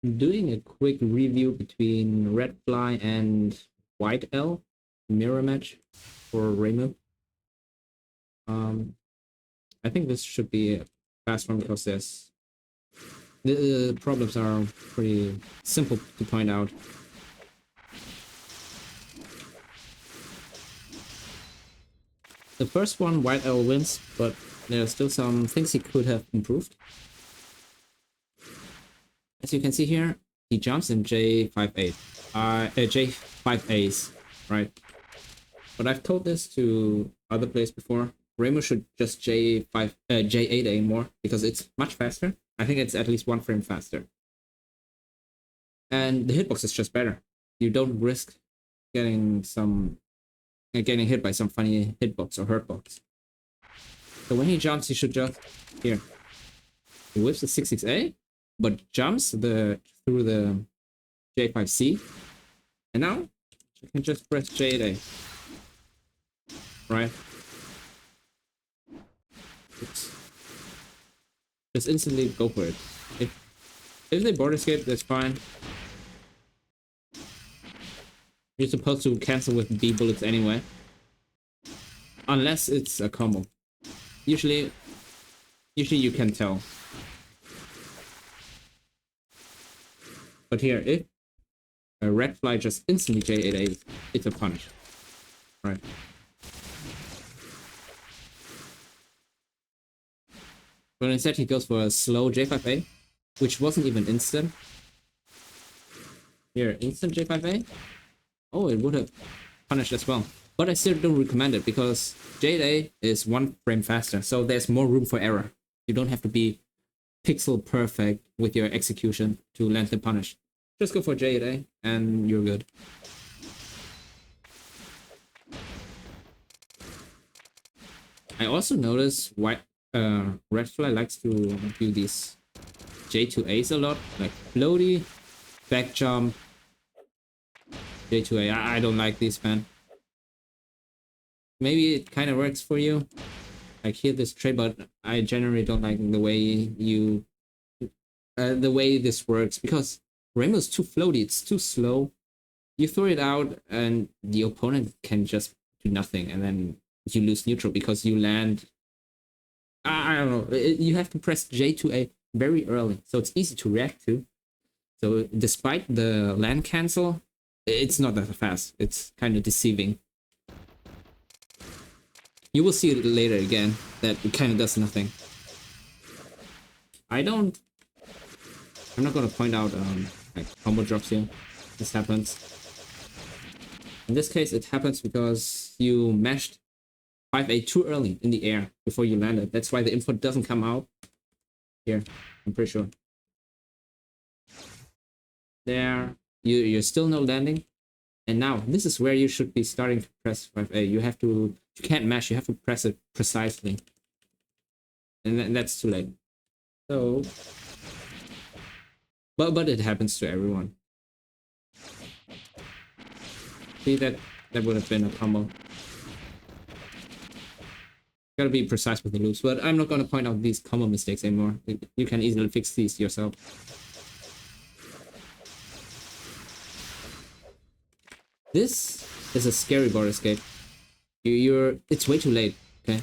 doing a quick review between RedFly and WhiteL mirror match for Reimu. I think this should be a fast one because the problems are pretty simple to point out. The first one, WhiteL wins, but there are still some things he could have improved. As you can see here, he jumps in J5A, J5As, right? But I've told this to other players before. Reimu should just J8A more because it's much faster. I think it's at least 1 frame faster. And the hitbox is just better. You don't risk getting hit by some funny hitbox or hurtbox. So when he jumps, he should just here. He whips the 6-6A, but jumps through the J5C. And now you can just press J8A. Right? Just instantly go for it. If they board escape, that's fine. You're supposed to cancel with B bullets anyway. Unless it's a combo. Usually you can tell. But here, if a RedFly just instantly J8A, it's a punish. Right. But instead he goes for a slow J5A, which wasn't even instant. Here, instant J5A. Oh, it would have punished as well. But I still don't recommend it because J8A is 1 frame faster, so there's more room for error. You don't have to be pixel perfect with your execution to land the punish. Just go for J8A and you're good. I also notice RedFly likes to do these J2As a lot, like floaty, back jump, J2A. I don't like these, man. Maybe it kind of works for you. Like here this trade, but I generally don't like the way this works because Reimu's too floaty. It's too slow. You throw it out and the opponent can just do nothing, and then you lose neutral because you land. I don't know. You have to press J2A very early, so it's easy to react to. So despite the land cancel, it's not that fast. It's kind of deceiving. You will see it later again that it kind of does nothing. I'm not gonna point out like combo drops here. This happens. In this case, it happens because you mashed 5A too early in the air before you landed. That's why the info doesn't come out here. I'm pretty sure. There, you're still no landing. And now this is where you should be starting to press 5A. You can't mash, you have to press it precisely. And that's too late. So, but it happens to everyone. See, that would have been a combo. Gotta be precise with the loops, but I'm not gonna point out these combo mistakes anymore. You can easily fix these yourself. This is a scary board escape. It's way too late, okay?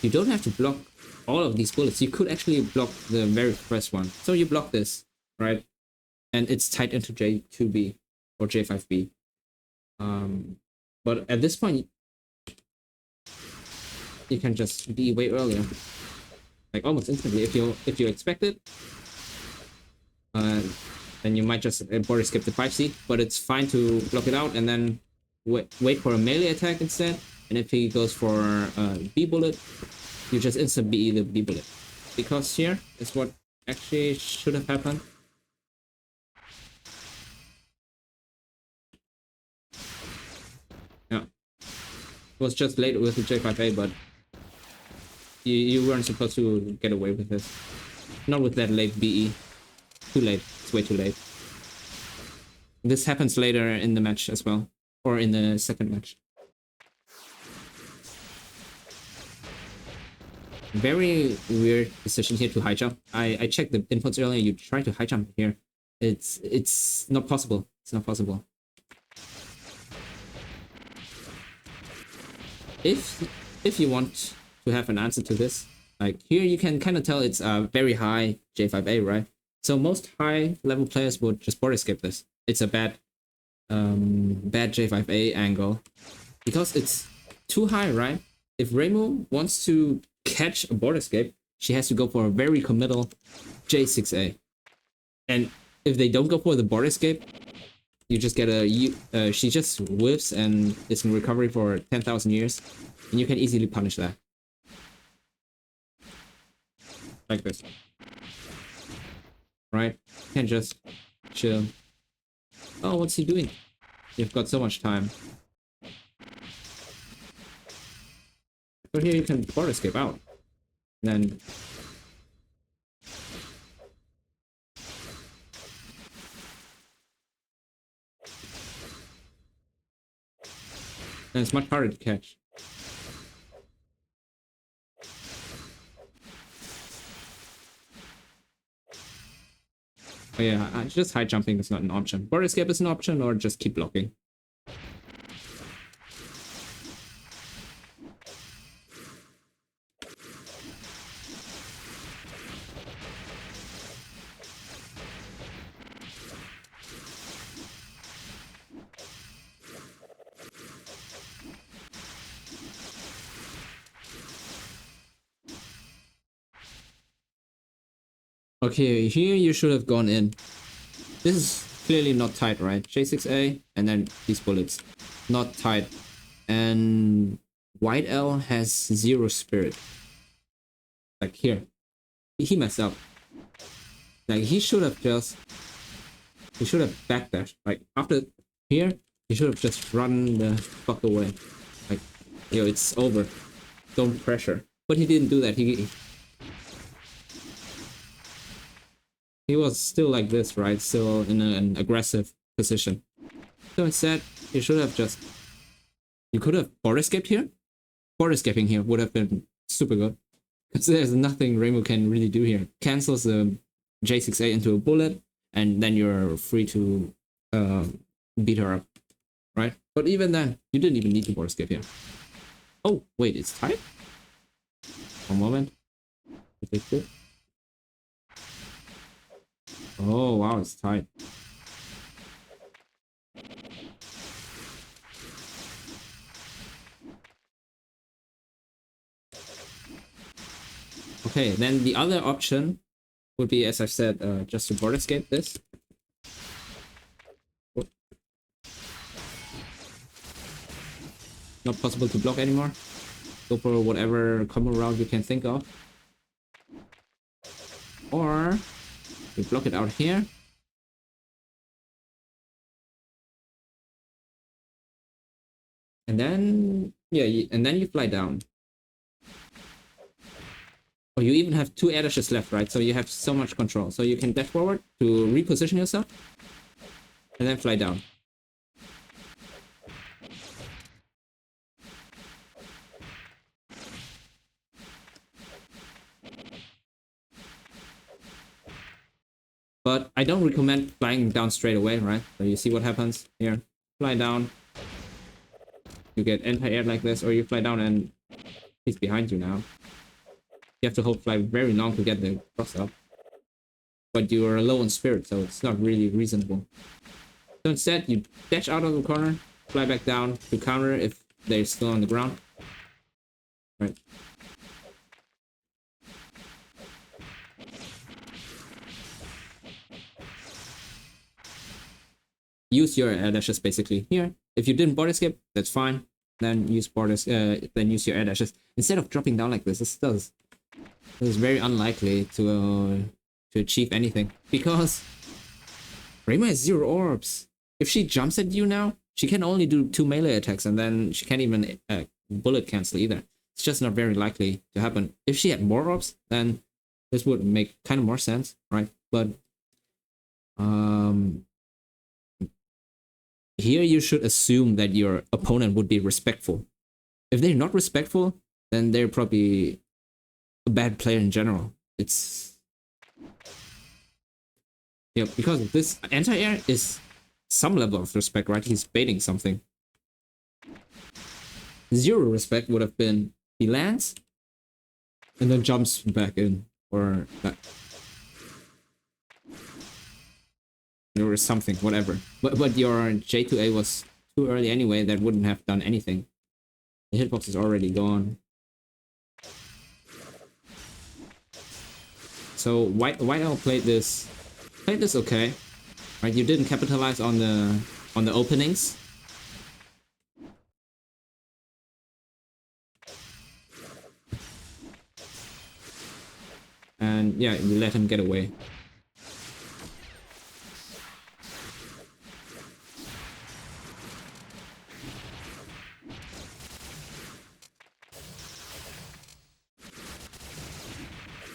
You don't have to block all of these bullets. You could actually block the very first one. So you block this, right? And it's tied into J2B or J5B. But at this point, you can just be way earlier, like almost instantly. If you expect it, then you might just board escape the 5C. But it's fine to block it out and then wait for a melee attack instead. And if he goes for a B bullet, you just instant BE the B bullet, because here is what actually should have happened. Yeah, it was just late with the J5A, but you weren't supposed to get away with this. Not with that late BE. Too late. It's way too late. This happens later in the match as well, or in the second match. Very weird decision here to high jump. I checked the inputs earlier. You try to high jump here. It's not possible. It's not possible. If you want to have an answer to this, like here you can kind of tell it's a very high J5A, right? So most high level players would just border skip this. It's a bad J5A angle because it's too high, right? If Reimu wants to catch a border escape, she has to go for a very committal J6A. And if they don't go for the border escape, you just get a she just whiffs and is in recovery for 10,000 years, and you can easily punish that. Like this. Right? You can just chill. Oh, what's he doing? You've got so much time. But here you can border escape out. Then it's much harder to catch. Oh yeah, just high jumping is not an option. Border escape is an option, or just keep blocking. Okay, here you should have gone in. This is clearly not tight, right? J6A, and then these bullets. Not tight. And WhiteL has 0 spirit. Like here. He messed up. Like he should have backdashed. Like after here, he should have just run the fuck away. Like, yo, it's over. Don't pressure. But he didn't do that. He was still like this, right? Still in an aggressive position. So instead, you should have just... You could have border escaped here. Border escaping here would have been super good. Because there's nothing Reimu can really do here. Cancels the J6A into a bullet, and then you're free to beat her up, right? But even then, you didn't even need to border escape here. Oh, wait, it's tight? One moment. Oh, wow, it's tight. Okay, then the other option would be, as I said, just to border escape this. Not possible to block anymore. Go for whatever combo route you can think of. Or you block it out here. And then, yeah, and then you fly down. Oh, you even have 2 air dashes left, right? So you have so much control. So you can dash forward to reposition yourself. And then fly down. But I don't recommend flying down straight away, right? So you see what happens here. Fly down. You get anti-air like this, or you fly down and he's behind you now. You have to hold fly very long to get the cross up. But you are low on spirit, so it's not really reasonable. So instead, you dash out of the corner, fly back down to counter if they're still on the ground. Right. Use your air dashes basically here. If you didn't border escape, that's fine. Then use then use your air dashes instead of dropping down like this. This is very unlikely to achieve anything because Reimu has 0 orbs. If she jumps at you now, she can only do 2 melee attacks, and then she can't even bullet cancel either. It's just not very likely to happen. If she had more orbs, then this would make kind of more sense, right? But here you should assume that your opponent would be respectful. If they're not respectful, then they're probably a bad player in general. It's because this anti-air is some level of respect, right? He's baiting something. Zero respect would have been he lands and then jumps back in, or something, whatever. But your J2A was too early anyway. That wouldn't have done anything. The hitbox is already gone. So WhiteL played this okay, right? You didn't capitalize on the openings. And yeah, you let him get away.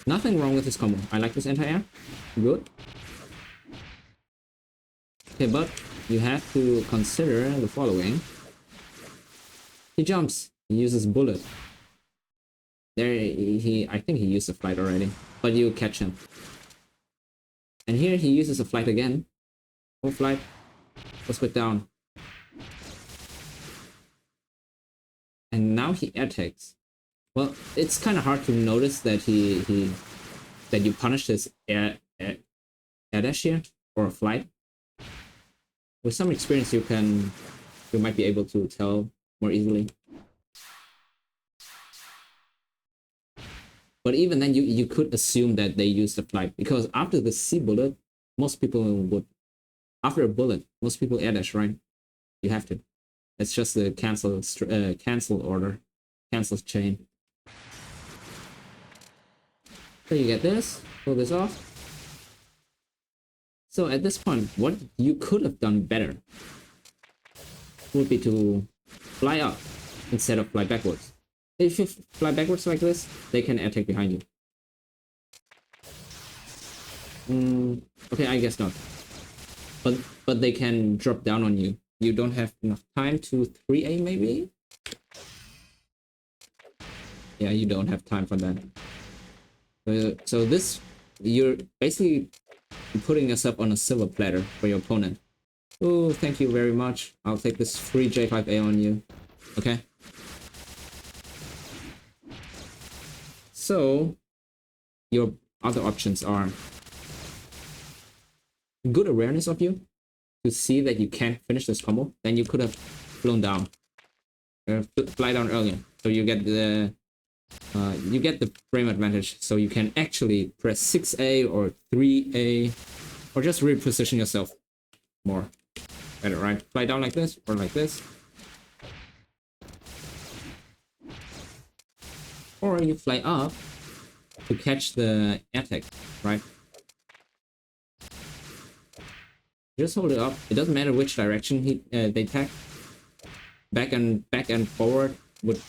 Nothing wrong with this combo. I like this anti-air. Good. Okay, but you have to consider the following. He jumps. He uses bullet. There, I think he used a flight already, but you catch him. And here he uses a flight again. Full flight. Let's put down. And now he air takes. Well, it's kind of hard to notice that that you punished his air dash here, or a flight. With some experience, you might be able to tell more easily. But even then, you could assume that they used a flight, because after the C bullet, most people would. After a bullet, most people air dash, right? You have to. It's just the cancel order, cancel chain. So you get this, pull this off. So at this point, what you could have done better would be to fly up instead of fly backwards. If you fly backwards like this, they can attack behind you. Okay, I guess not. But they can drop down on you. You don't have enough time to 3A maybe? Yeah, you don't have time for that. So this, you're basically putting yourself on a silver platter for your opponent. Oh, thank you very much. I'll take this free J5A on you. Okay. So, your other options are good awareness of you to see that you can't finish this combo. Then you could have flown down, fly down earlier, so you get the frame advantage. So you can actually press 6A or 3A, or just reposition yourself more better, right? Fly down like this or like this, or you fly up to catch the attack, right? Just hold it up. It doesn't matter which direction they attack. Back and forward would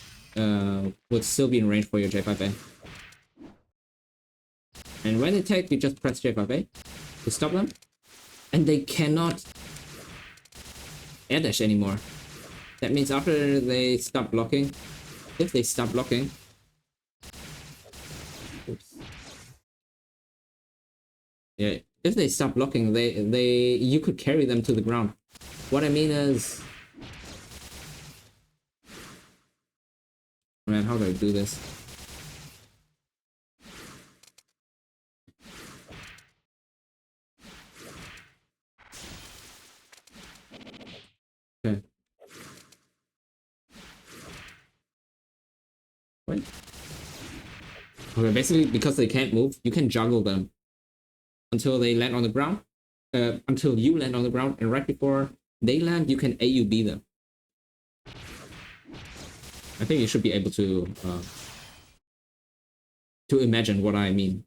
still be in range for your J5A. And when they attack, you just press J5A to stop them, and they cannot air dash anymore. That means after they stop blocking, if they stop blocking, oops. Yeah, if they stop blocking, you could carry them to the ground. What I mean is, man, how do I do this? Okay. Wait. Okay, basically, because they can't move, you can juggle them until they land on the ground. Until you land on the ground, and right before they land, you can AUB them. I think you should be able to imagine what I mean.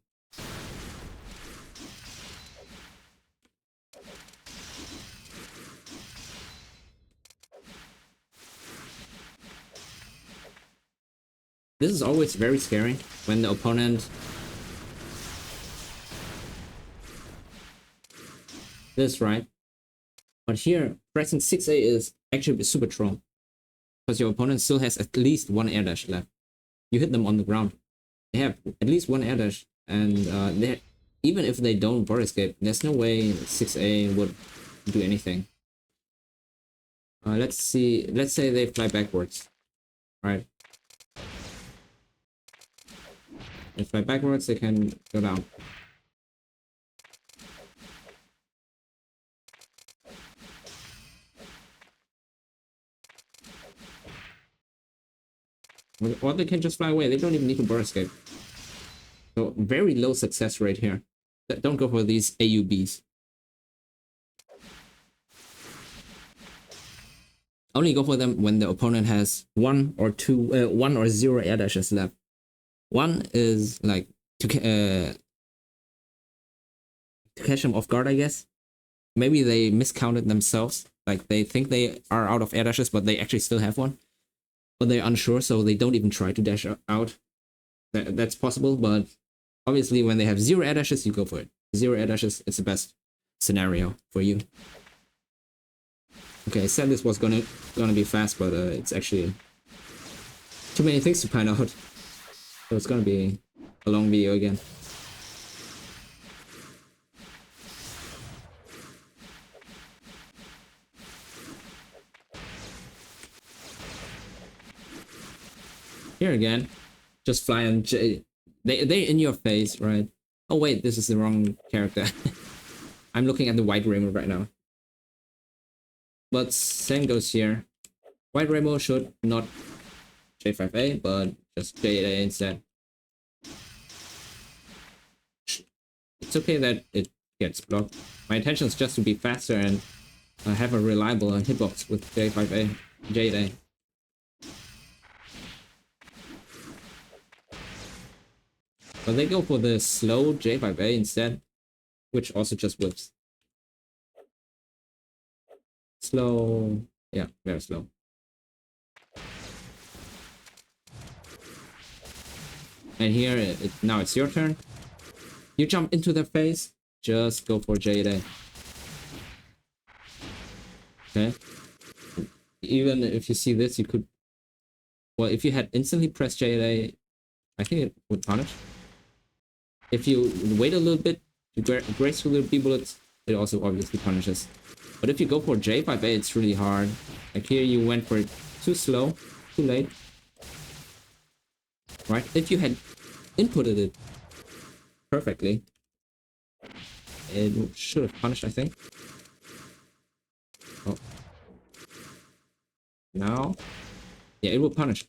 This is always very scary when the opponent this, right? But here, pressing 6A is actually super strong, because your opponent still has at least one air dash left. You hit them on the ground. they have at least one air dash, and they even if they don't board escape, there's no way 6A would do anything. Let's see. Let's say they fly backwards, right? They fly backwards, they can go down. Or they can just fly away. They don't even need to board escape. So very low success rate here. Don't go for these AUBs. Only go for them when the opponent has one or zero air dashes left. One is like to catch them off guard, I guess. Maybe they miscounted themselves. Like they think they are out of air dashes, but they actually still have one. But they're unsure, so they don't even try to dash out. That's possible, but obviously when they have zero air dashes, you go for it. Zero air dashes, it's the best scenario for you. Okay, I said this was gonna be fast, but it's actually too many things to find out. So it's gonna be a long video again. Here again, just fly on J. They in your face, right? Oh wait, this is the wrong character. I'm looking at the white Reimu right now. But same goes here. White Reimu should not J5A, but just J8A instead. It's okay that it gets blocked. My intention is just to be faster and have a reliable hitbox with J5A, J8A. But they go for the slow J5A instead, which also just whips. Slow, yeah, very slow. And here, now it's your turn. You jump into their face, just go for J8A. Okay. Even if you see this, you could... Well, if you had instantly pressed J8A, I think it would punish. If you wait a little bit to gracefully B bullets, it also obviously punishes. But if you go for J5A, it's really hard. Like here, you went for it too slow, too late. Right? If you had inputted it perfectly, it should have punished, I think. Oh. Now, yeah, it will punish.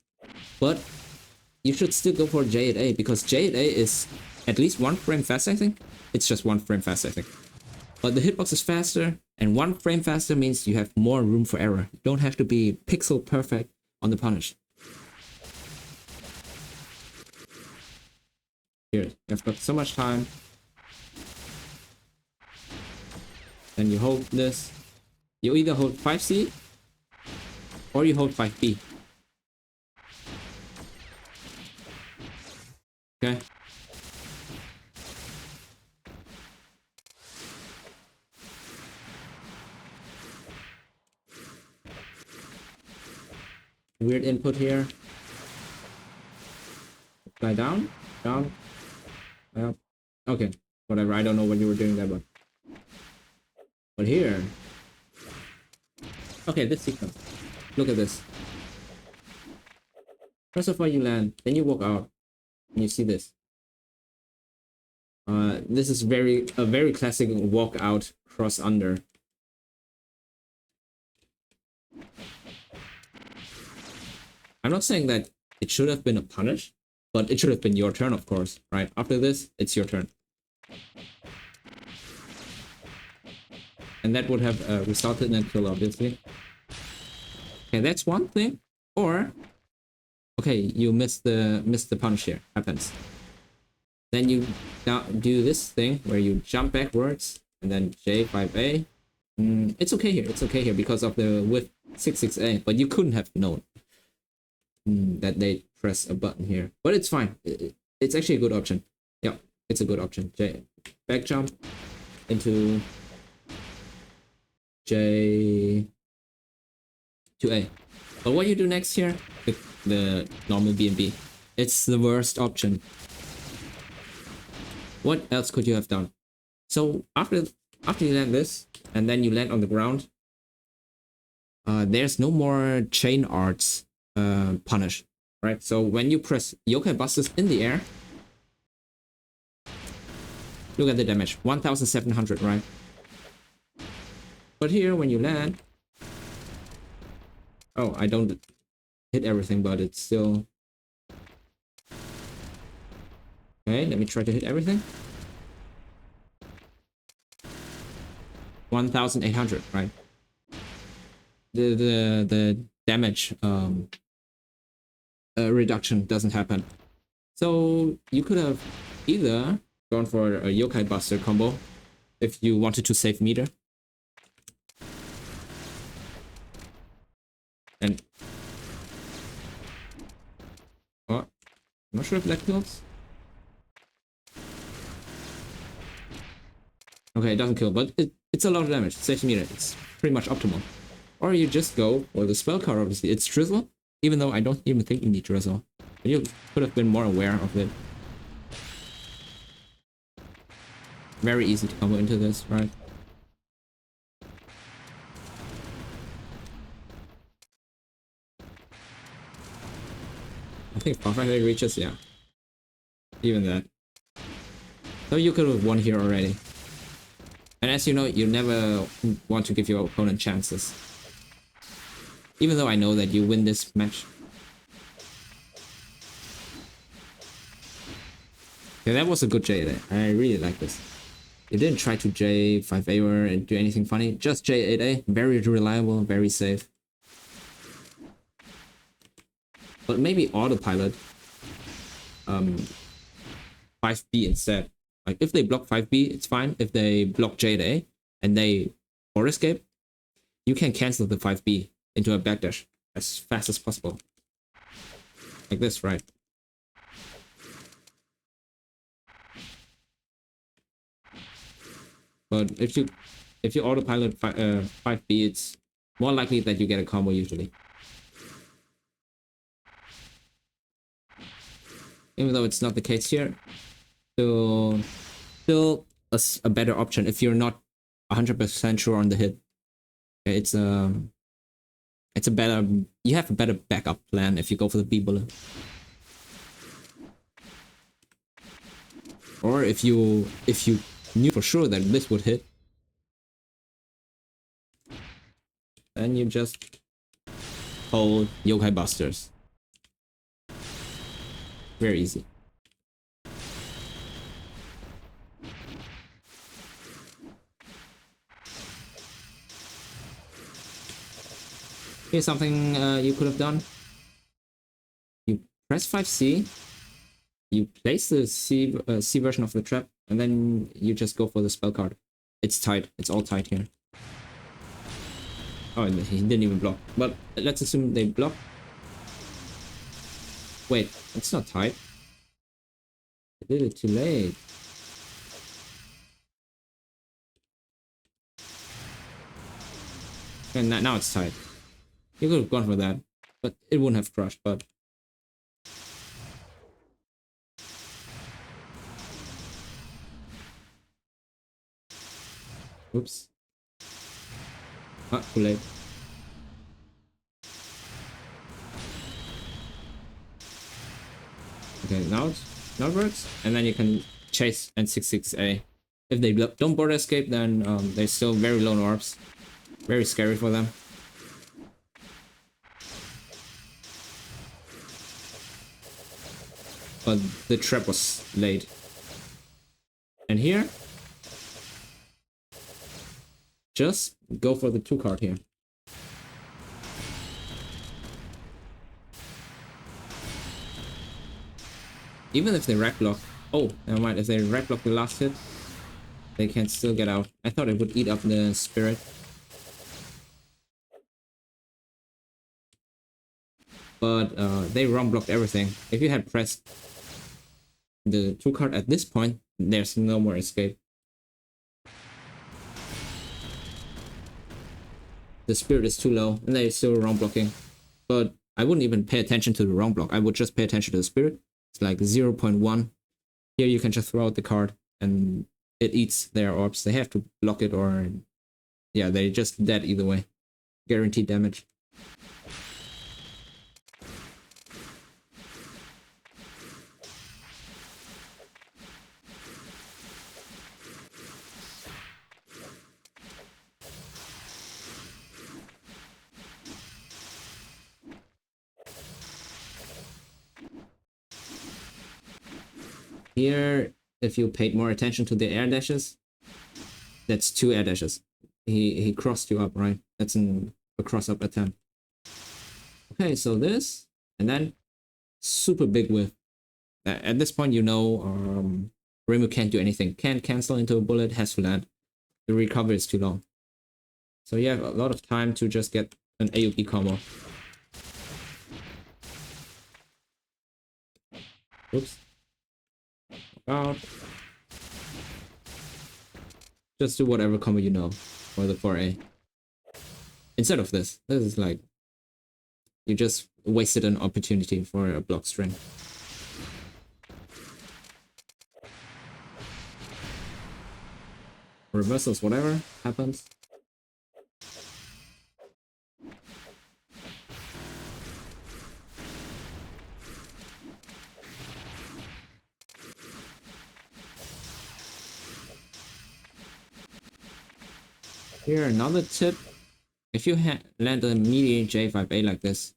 But you should still go for J8A because J8A is at least 1 frame faster, I think. It's just 1 frame faster, I think. But the hitbox is faster, and 1 frame faster means you have more room for error. You don't have to be pixel perfect on the punish. Here, you've got so much time. Then you hold this. You either hold 5C or you hold 5B. Okay. Weird input here. Fly down, down. Okay, whatever. I don't know what you were doing there, but here. Okay, this sequence. Look at this. First of all, you land, then you walk out, and you see this. This is a very classic walk out cross under. I'm not saying that it should have been a punish, but it should have been your turn, of course, right? After this, it's your turn. And that would have resulted in a kill, obviously. Okay, that's one thing. Or, okay, you missed the punish here. Happens. Then you now do this thing where you jump backwards and then J5A. It's okay here. It's okay here because of the with 6-6A, but you couldn't have known that they press a button here. But it's fine. It's actually a good option. Yeah, it's a good option. Back jump into J2A. But what you do next here, the normal B&B. It's the worst option. What else could you have done? So after you land this, and then you land on the ground, there's no more chain arts punish, right? So when you press Yokai Busters in the air, look at the damage, 1,700, right? But here, when you land, oh, I don't hit everything, but it's still... Okay, let me try to hit everything. 1,800, right? The damage reduction doesn't happen. So you could have either gone for a Yokai Buster combo if you wanted to save meter. And oh, I'm not sure if that kills. Okay, it doesn't kill, but it's a lot of damage. Saves meter. It's pretty much optimal. Or you just go for the spell card, obviously. It's Drizzle, even though I don't even think you need Drizzle. But you could have been more aware of it. Very easy to combo into this, right? I think perfectly reaches, yeah. Even that. So you could have won here already. And as you know, you never want to give your opponent chances. Even though I know that you win this match. Yeah, that was a good J there. I really like this. You didn't try to J5A and do anything funny. Just J8A. Very reliable, very safe. But maybe autopilot 5B instead. Like if they block 5B, it's fine. If they block J8A and they or escape, you can cancel the 5B into a backdash as fast as possible. Like this, right? But if you autopilot 5B, it's more likely that you get a combo usually. Even though it's not the case here, still a better option if you're not 100% sure on the hit. Okay, it's a better, you have a better backup plan if you go for the B bullet. Or if you knew for sure that this would hit, then you just hold Yokai Busters. Very easy. Here's something you could have done. You press 5C, you place the C version of the trap, and then you just go for the spell card. It's tight. It's all tight here. Oh, he didn't even block. But let's assume they block. Wait, it's not tight. I did it too late. And now it's tight. You could have gone for that, but it wouldn't have crushed, but... Oops. Ah, too late. Okay, now it works, and then you can chase N66A. If they don't border escape, then they're still very low orbs. Very scary for them. But the trap was late. And here, just go for the 2 card here. Even if they rack block, oh, never mind. If they rack block the last hit, they can still get out. I thought it would eat up the spirit. But they run blocked everything. If you had pressed the 2 card at this point, there's no more escape. The spirit is too low, and they're still round blocking. But I wouldn't even pay attention to the round block. I would just pay attention to the spirit. It's like 0.1. Here you can just throw out the card. and it eats their orbs. They have to block it, or yeah, they're just dead either way. Guaranteed damage. Here, if you paid more attention to the air dashes, that's 2 air dashes. He crossed you up, right? That's a cross up attempt. Okay, so this, and then super big whiff. At this point, you know Reimu can't do anything. Can't cancel into a bullet, has to land. The recovery is too long. So you have a lot of time to just get an AoE combo. Oops. Out. Just do whatever combo you know for the 4A. Instead of this is like, you just wasted an opportunity for a block string. Reversals, whatever happens. Here, another tip. If you land a melee J5A like this,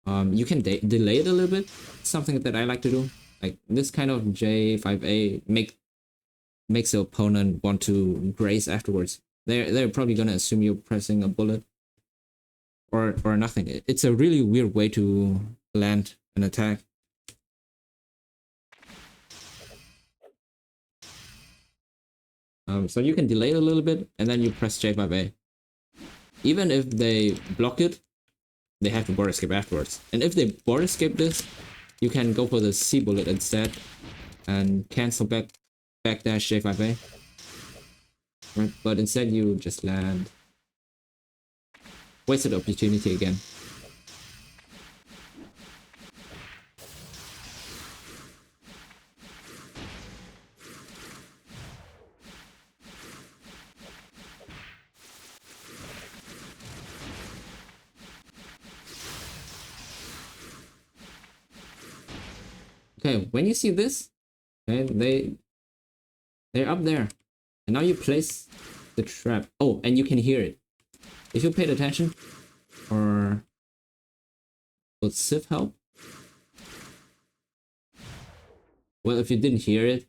you can delay it a little bit. Something that I like to do. Like this kind of J5A makes the opponent want to graze afterwards. They're probably gonna assume you're pressing a bullet or nothing. It's a really weird way to land an attack. So you can delay it a little bit and then you press J5A. Even if they block it, they have to board escape afterwards. And if they board escape this, you can go for the C bullet instead and cancel backdash J5A. Right? But instead you just land. Wasted opportunity again. Okay, when you see this, okay, they're up there. And now you place the trap. Oh, and you can hear it. If you paid attention, or would Sif help? Well, if you didn't hear it,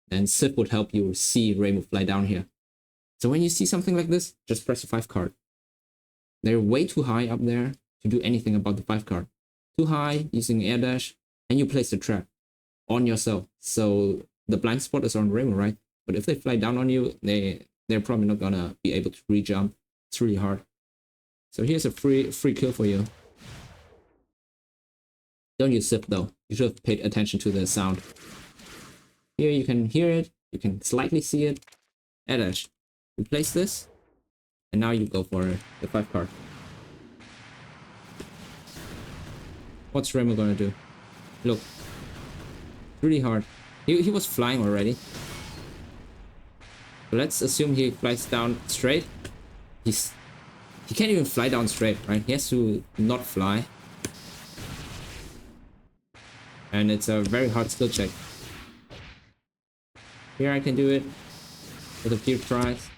then Sif would help you see Reimu fly down here. So when you see something like this, just press the 5 card. They're way too high up there to do anything about the 5 card. Too high, using air dash, and you place the trap on yourself. So the blind spot is on Reimu, right? But if they fly down on you, they're probably not gonna be able to re-jump. It's really hard. So here's a free kill for you. Don't use Sip though. You should have paid attention to the sound. Here you can hear it. You can slightly see it. Air dash. Replace this. And now you go for the 5 card. What's Reimu gonna do? Look. Really hard. He was flying already. But let's assume he flies down straight. He can't even fly down straight, right? He has to not fly. And it's a very hard skill check. Here I can do it with a few tries.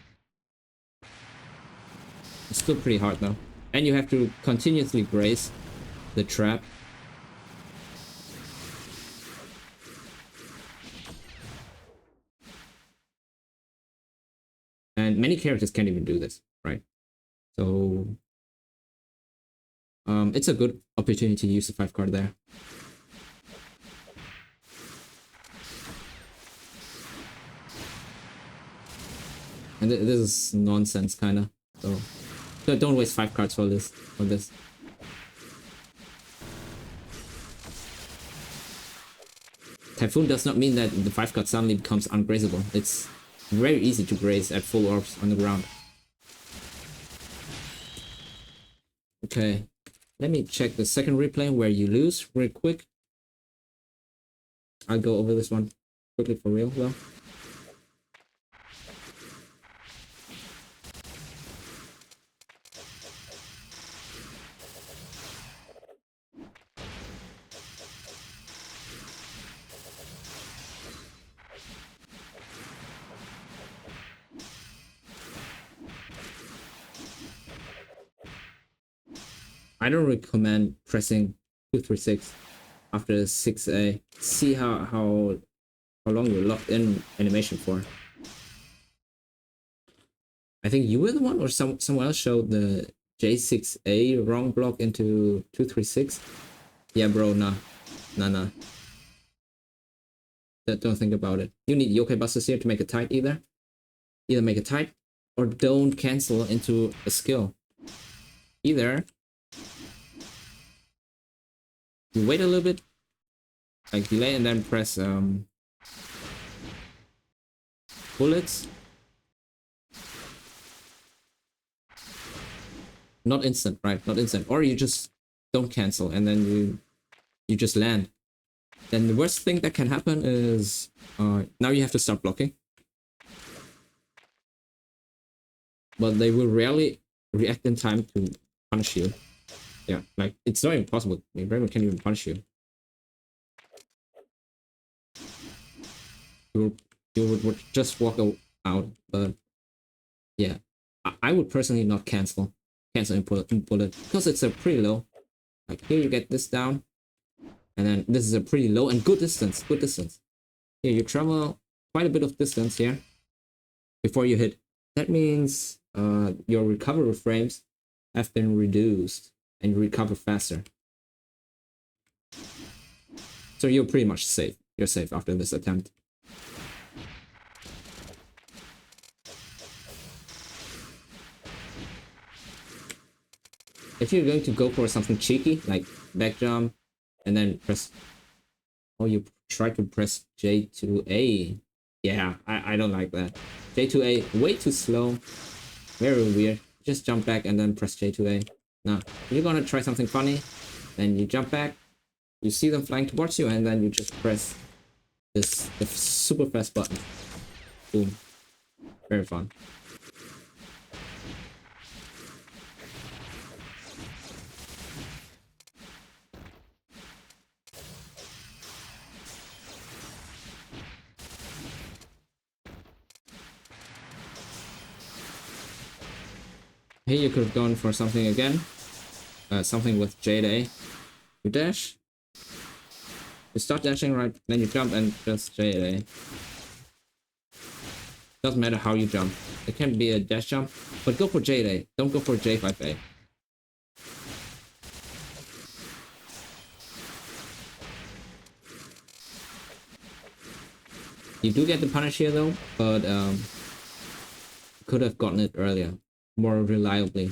It's still pretty hard though. And you have to continuously graze the trap. And many characters can't even do this, right? So it's a good opportunity to use the 5 card there. And this is nonsense, kinda. So don't waste 5 cards for this. Typhoon does not mean that the 5 card suddenly becomes ungrazable. It's very easy to graze at full orbs on the ground. Okay, let me check the second replay where you lose real quick. I'll go over this one quickly for real though. I don't recommend pressing 236 after 6A. See how long you're locked in animation for. I think you were the one, or someone else showed the J6A wrong block into 236. Yeah, bro, nah. Don't think about it. You need yokai busters here to make it tight either. Either make it tight or don't cancel into a skill. Either you wait a little bit, like delay, and then press bullets. Not instant, right? Not instant. Or you just don't cancel and then you just land. Then the worst thing that can happen is now you have to start blocking. But they will rarely react in time to punish you. Yeah, like it's not even possible. I mean, Reimu can't even punish you. You would just walk out, but yeah, I would personally not cancel in bullet because it's a pretty low. Like here you get this down, and then this is a pretty low and good distance. Here you travel quite a bit of distance here before you hit. That means your recovery frames have been reduced and you recover faster. So you're pretty much safe. You're safe after this attempt. If you're going to go for something cheeky, like back jump, and then press... Oh, you try to press J2A. Yeah, I don't like that. J2A, way too slow. Very weird. Just jump back and then press J2A. Now, if you're gonna try something funny, then you jump back, you see them flying towards you, and then you just press the super fast button. Boom. Very fun. Here you could have gone for something again. Something with J8A. You dash. You start dashing, right? Then you jump and just J8A. Doesn't matter how you jump. It can be a dash jump, but go for J8A. Don't go for J5A. You do get the punish here though, but could have gotten it earlier, more reliably.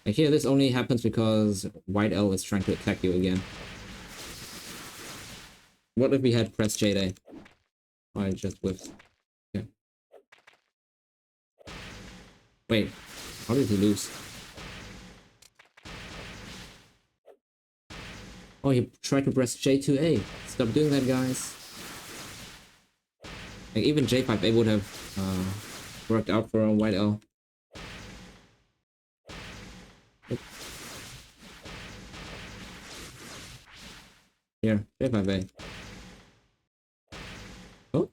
And here this only happens because WhiteL is trying to attack you again. What if we had pressed J8A? Oh, I just whiffed. Yeah. Wait, how did he lose? Oh, he tried to press J2A. Stop doing that, guys. Like even J5A would have worked out for a WhiteL. Here, J5A. Oh?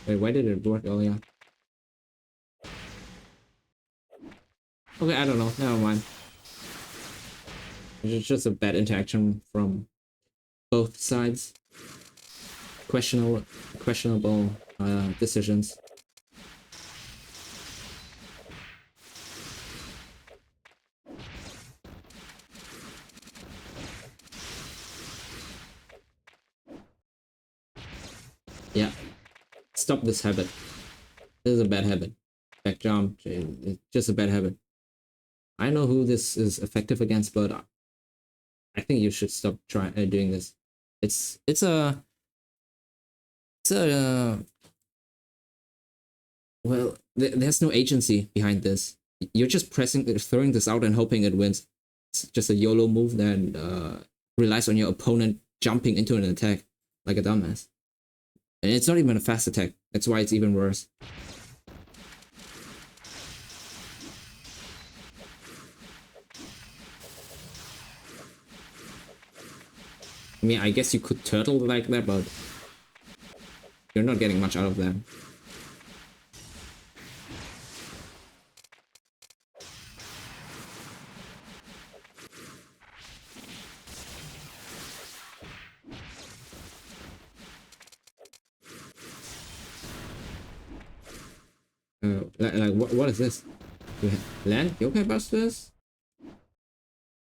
Wait, why did it work earlier? Okay, I don't know. Never mind. It's just a bad interaction from both sides. Questionable decisions. Yeah. Stop this habit. This is a bad habit. Back jump. It's just a bad habit. I know who this is effective against, but I think you should stop doing this. It's a well, there's no agency behind this. You're just throwing this out and hoping it wins. It's just a YOLO move that relies on your opponent jumping into an attack like a dumbass. And it's not even a fast attack. That's why it's even worse. I mean, I guess you could turtle like that, but you're not getting much out of that. Like what is this? You land yokai busters?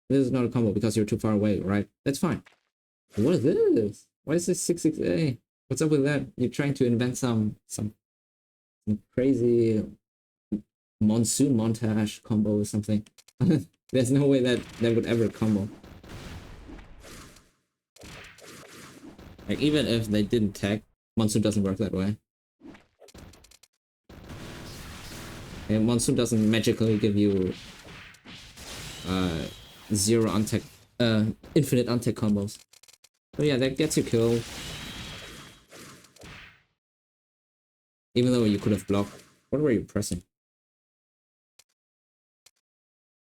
This is not a combo because you're too far away, right? That's fine. What is this? Why is this 6-6-A? What's up with that? You're trying to invent some crazy monsoon montage combo or something. There's no way that would ever combo. Like, even if they didn't tag, monsoon doesn't work that way. And monsoon doesn't magically give you zero untech, infinite untech combos. So yeah, that gets you killed. Even though you could have blocked. What were you pressing?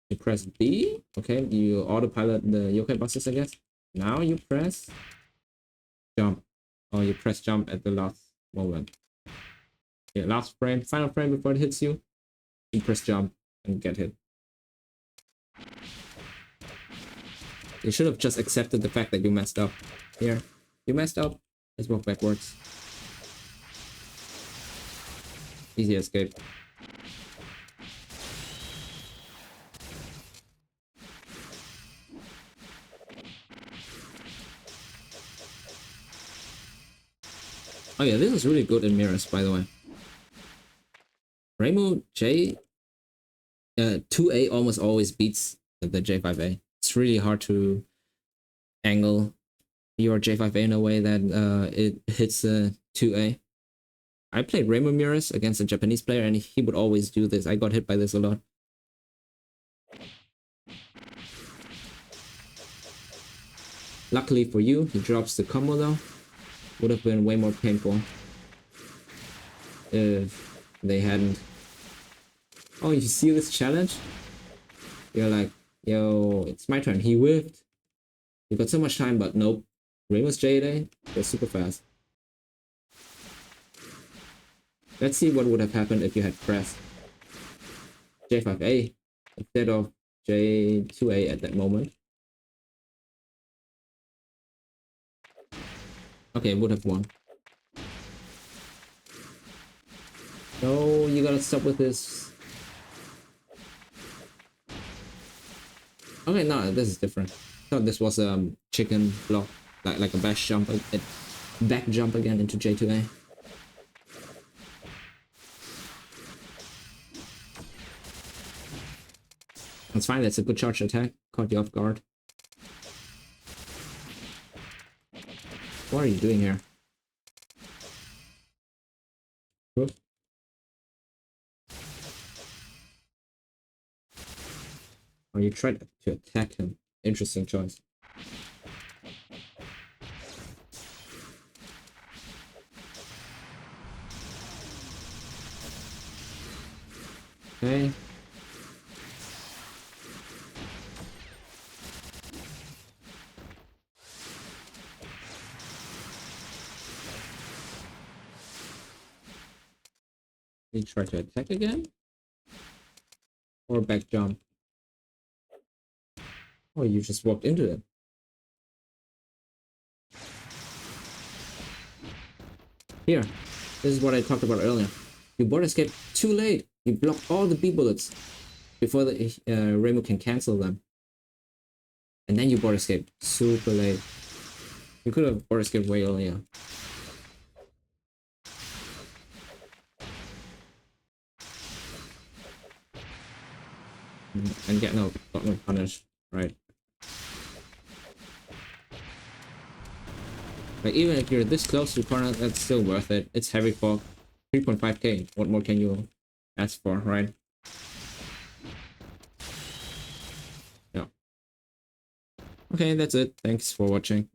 You press B. Okay, you autopilot the yokai busters, I guess. Now you press jump. Oh, you press jump at the last moment. Yeah, last frame, final frame before it hits you. You press jump and get hit. You should have just accepted the fact that you messed up. Here, you messed up. Let's walk backwards. Easy escape. Oh yeah, this is really good in mirrors, by the way. Reimu J 2A almost always beats the J5A. It's really hard to angle your J5A in a way that it hits 2A. I played Reimu mirrors against a Japanese player and he would always do this. I got hit by this a lot. Luckily for you, he drops the combo though. Would have been way more painful if they hadn't. Oh, you see this challenge? You're like, yo, it's my turn. He whiffed. You got so much time, but nope. Reimu's J8A was super fast. Let's see what would have happened if you had pressed J5A instead of J2A at that moment. Okay, would have won. No, you gotta stop with this. Okay, no, this is different. I thought this was a chicken block, like a bash jump, a back jump again into J2A. That's fine, that's a good charge attack. Caught you off guard. What are you doing here? Oops. Oh, you tried to attack him. Interesting choice. Okay. You try to attack again? Or back jump? Oh, you just walked into it. Here, this is what I talked about earlier. You board escape too late. You block all the B bullets before the Reimu can cancel them. And then you board escape super late. You could have board escaped way earlier. And got no punish, right? Like, even if you're this close to the corner, that's still worth it. It's heavy fog. 3.5k. What more can you ask for, right? Yeah. Okay, that's it. Thanks for watching.